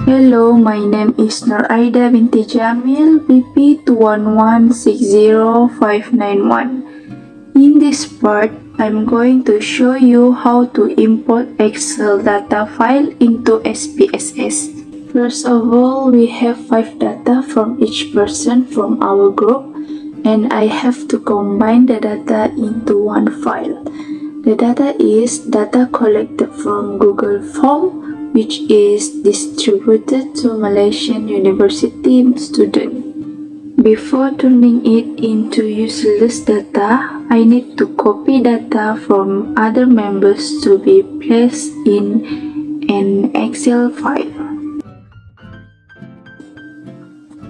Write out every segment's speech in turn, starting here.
Hello, my name is Nur Aida binti Jamil, BP211605591. In this part, I'm going to show you how to import Excel data file into SPSS. First of all, we have 5 data from each person from our group, and I have to combine the data into one file. The data is data collected from Google Form, which is distributed to Malaysian University student. Before turning it into useless data, I need to copy data from other members to be placed in an Excel file.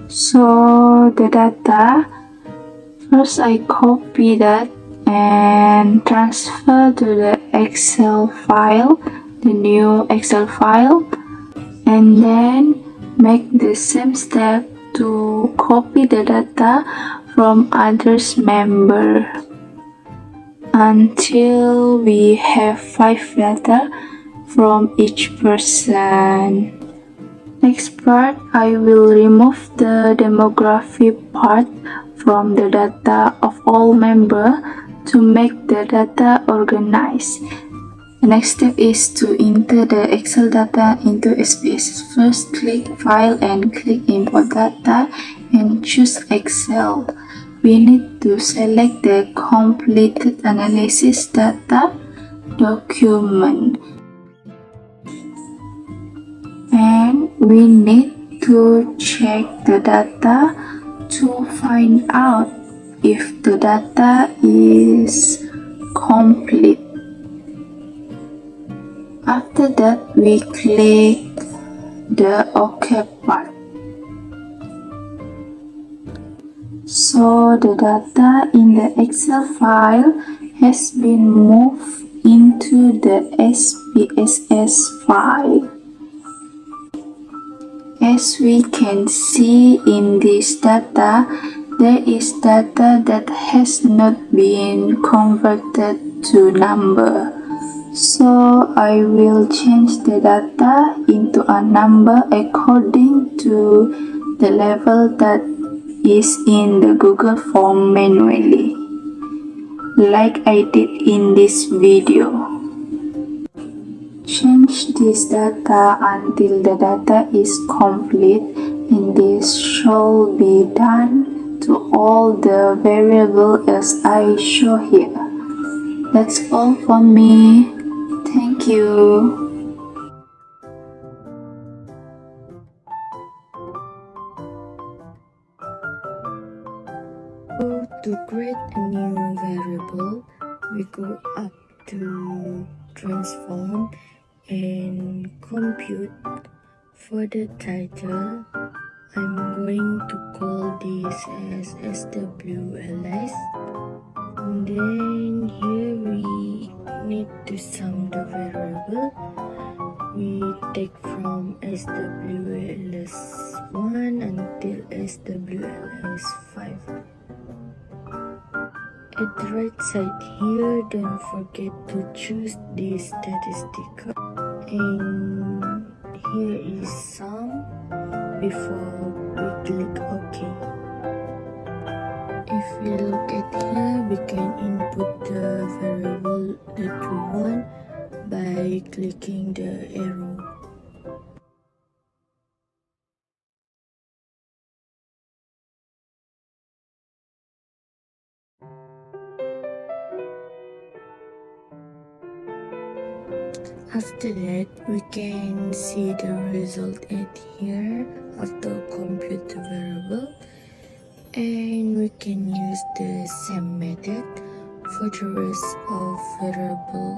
So the data, first I copy that and transfer to the Excel file, the new Excel file, and then make the same step to copy the data from others member until we have 5 data from each person. Next part, I will remove the demography part from the data of all members to make the data organized. The next step is to enter the Excel data into SPSS. First, click File and click Import Data and choose Excel. We need to select the completed analysis data document. And we need to check the data to find out if the data is complete. After that, we click the OK part. So the data in the Excel file has been moved into the SPSS file. As we can see in this data, there is data that has not been converted to number. So I will change the data into a number according to the level that is in the Google Form manually, like I did in this video. Change this data until the data is complete, and this should be done to all the variables as I show here. That's all from me. Thank you. To create a new variable, we go up to transform and compute. For the title, I'm going to call this as SWLS. And then here we need to sum the variable. We take from SWLS1 until SWLS5. At the right side here, don't forget to choose the statistical. And here is sum before we click OK. If we look at here, we can input the variable that we want by clicking the arrow. After that, we can see the result at here after compute the variable, and we can use the same method for the rest of variable.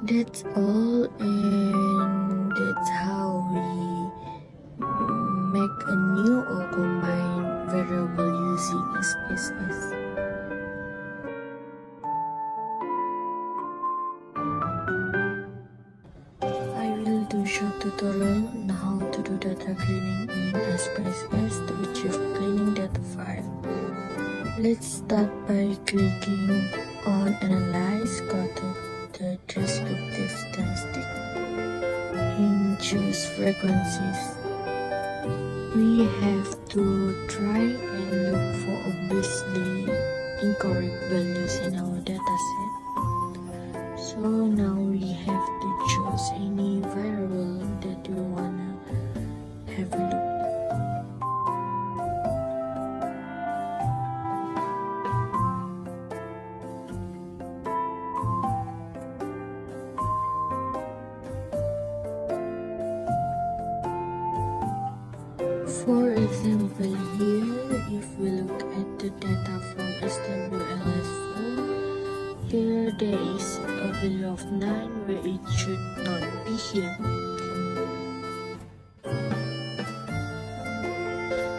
That's all, and that's how we make a new or combine variable using SPSS. Short tutorial on how to do data cleaning in SPSS to achieve cleaning data file. Let's start by clicking on Analyze, go to the descriptive statistic. In frequencies. We have to try and look for obviously incorrect values in our dataset. So now we have to choose any variable that we wanna have a look. For example, here, if we look at the data from SWLS4, here there is a value of 9 where it should not be here.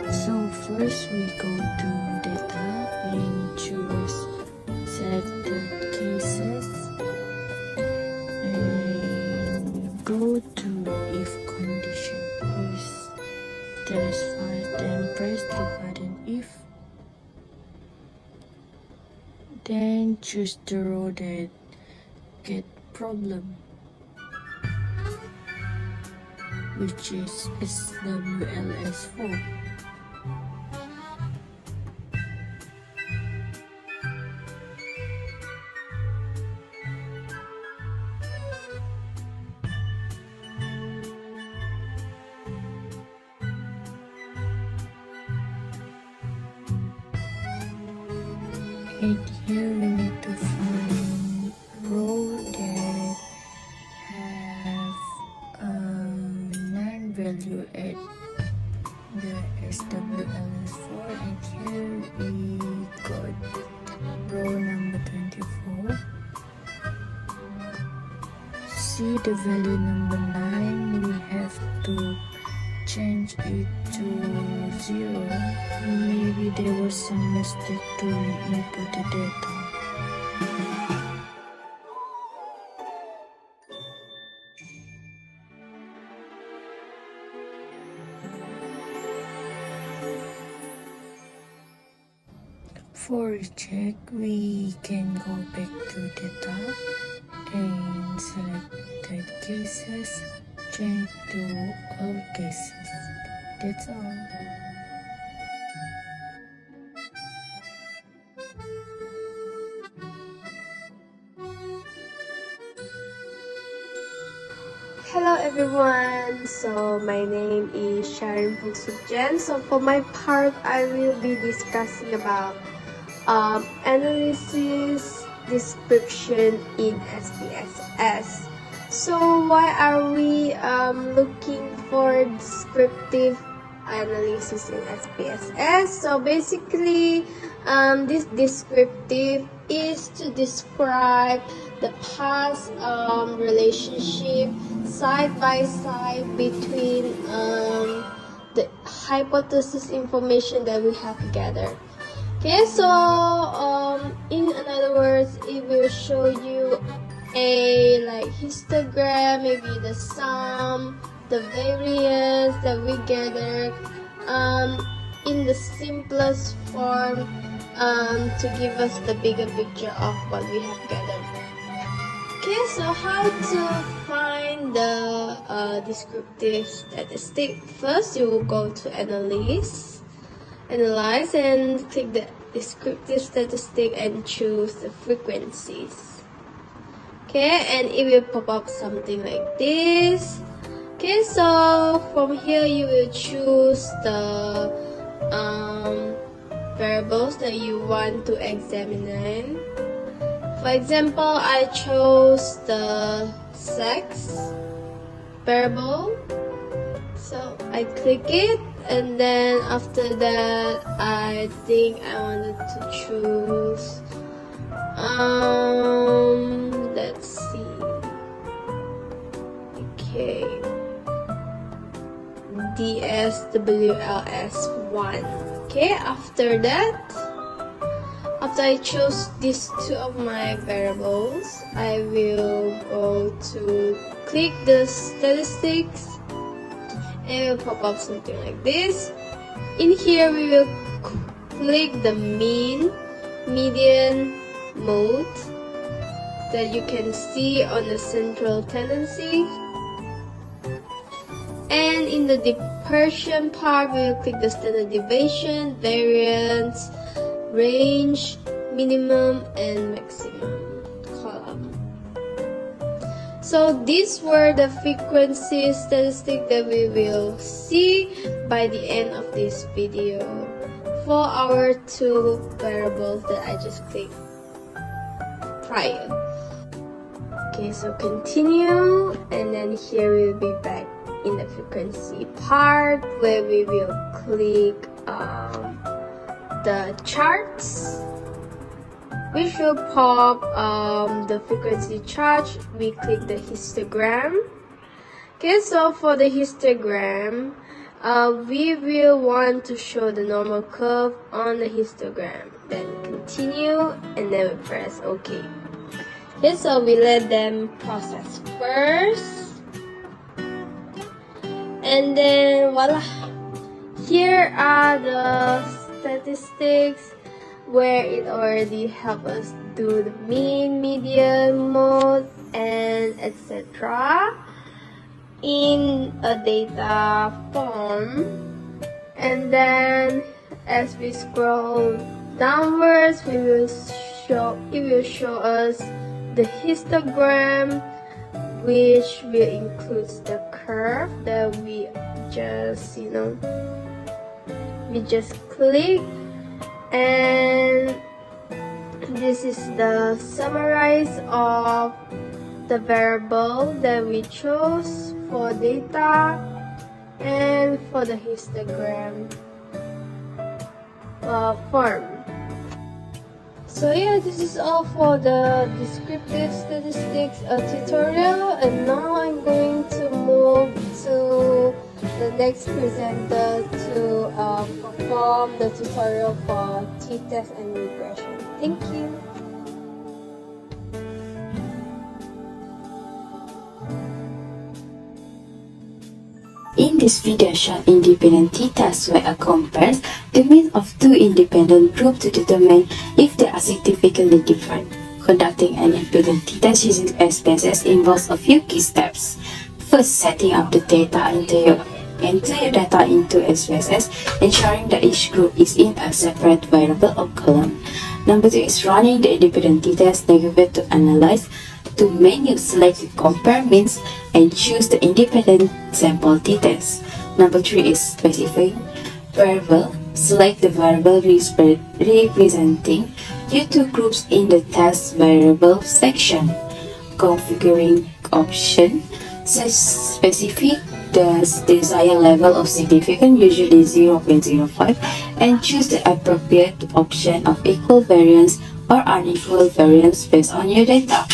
So first we go to data and choose selected cases and go to if condition is satisfied, then press the button if, then choose the row that get problem, which is SWLS4. And here we need to find row that have a 9 value at the SWLS4, and here we got row number 24. See the value number 9, we have to change it to 0. Maybe there was some mistake to input the data. For a check, we can go back to data and selected cases, change to all cases. That's all. Hello everyone, so my name is Sharon Pungsubjan. So for my part, I will be discussing about analysis description in SPSS. So why are we looking for descriptive analysis in SPSS? So basically, this descriptive is to describe the past relationship side by side between the hypothesis information that we have gathered. Okay, so in other words, it will show you a like histogram, maybe the sum, the variance that we gathered in the simplest form to give us the bigger picture of what we have gathered. Okay, so how to find the descriptive statistic? First, you will go to analyze and click the descriptive statistic and choose the frequencies. Okay, and it will pop up something like this. Okay, so from here you will choose the variables that you want to examine. For example, I chose the sex variable. So I click it, and then after that I think I wanted to choose let's see, okay, DSWLS1. Okay, after that, after I choose these two of my variables, I will go to click the statistics. It will pop up something like this. In here, we will click the mean, median, mode that you can see on the central tendency. And in the dispersion part, we will click the standard deviation, variance, range, minimum, and maximum column. So these were the frequency statistics that we will see by the end of this video for our two variables that I just clicked prior. Okay, so continue, and then here we'll be back in the frequency part where we will click the charts, which will pop the frequency chart. We click the histogram. Okay, so for the histogram, we will want to show the normal curve on the histogram. Then continue, and then we press OK. Okay, so we let them process first, and then voila, here are the statistics where it already helps us do the mean, median, mode, and etc. in a data form. And then as we scroll downwards, it will show us the histogram, which will include the curve that we just click, and this is the summarize of the variable that we chose for data and for the histogram form. So yeah, this is all for the descriptive statistics tutorial, and now I'm going to move to the next presenter to perform the tutorial for t-test and regression. Thank you. In this video show independent t-tests where I compares the mean of two independent groups to determine if they are significantly different. Conducting an independent t-test using SPSS involves a few key steps. First, setting up the data enter your data into SPSS, ensuring that each group is in a separate variable or column. Number 2 is running the independent t-test negative to analyze. To menu, select the compare means and choose the independent sample t-test. Number 3 is specifying variable. Select the variable representing your two groups in the test variable section. Configuring option. Specify the desired level of significance, usually 0.05, and choose the appropriate option of equal variance or unequal variance based on your data.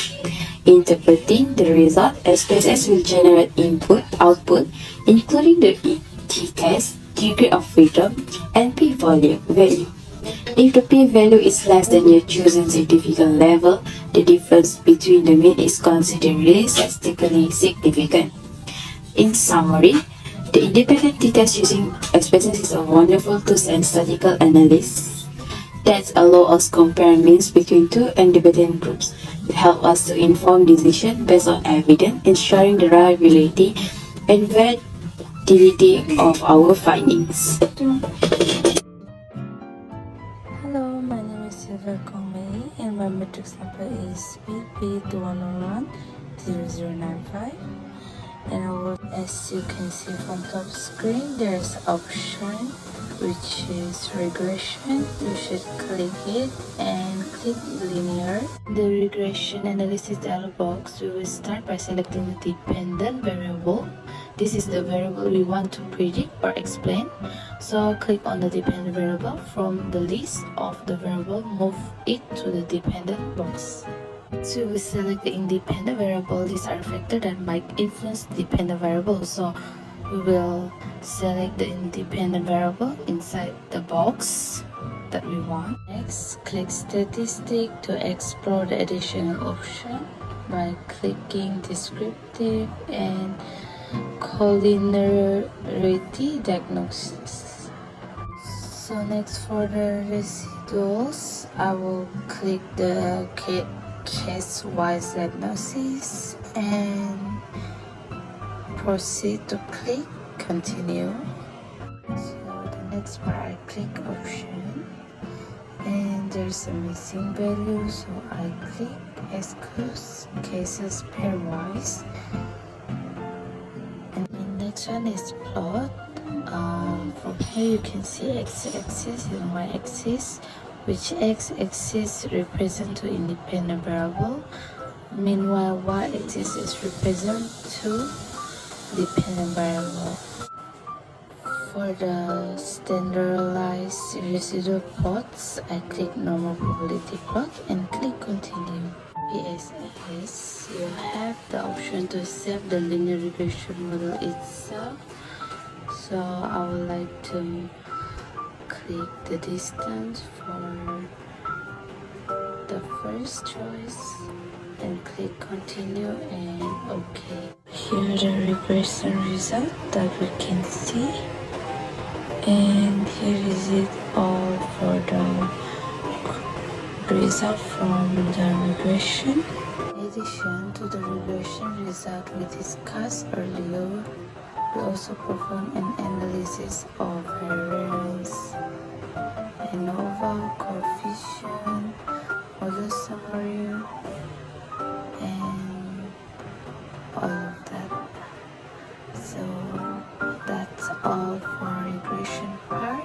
Interpreting the result, SPSS will generate input, output, including the t-test, degree of freedom, and p-value. If the p-value is less than your chosen significant level, the difference between the mean is considered really statistically significant. In summary, the independent t-test using SPSS is a wonderful tool and statistical analysis that allow us compare means between two independent groups. It helps us to inform decision based on evidence, ensuring the reliability and validity of our findings. Hello, my name is Silver Kongmei, and my metric sample is BP21010095. And as you can see from top screen, there's option which is regression. You should click it and click linear. The regression analysis dialog box, we will start by selecting the dependent variable. This is the variable we want to predict or explain. So click on the dependent variable. From the list of the variable, move it to the dependent box. So we select the independent variable. These are factors that might influence the dependent variable. So we will select the independent variable inside the box that we want. Next, click statistic to explore the additional option by clicking descriptive and collinearity diagnosis. So next, for the residuals, I will click the case-wise diagnosis and proceed to click continue. So the next part, I click option, and there's a missing value, so I click exclude cases pairwise. And the next one is plot. From here you can see x-axis and y-axis, which x-axis represent two independent variable. Meanwhile, y-axis is represent two dependent variable. For the standardized residual plots, I click normal probability plot and click continue. SPSS, you have the option to save the linear regression model itself. So I would like to click the distance for the first choice and click continue and OK. Here the regression result that we can see, and here is it all for the result from the regression. In addition to the regression result we discussed earlier, we also perform an analysis of variance, ANOVA, coefficient, model summary, and all of that. So that's all for regression part.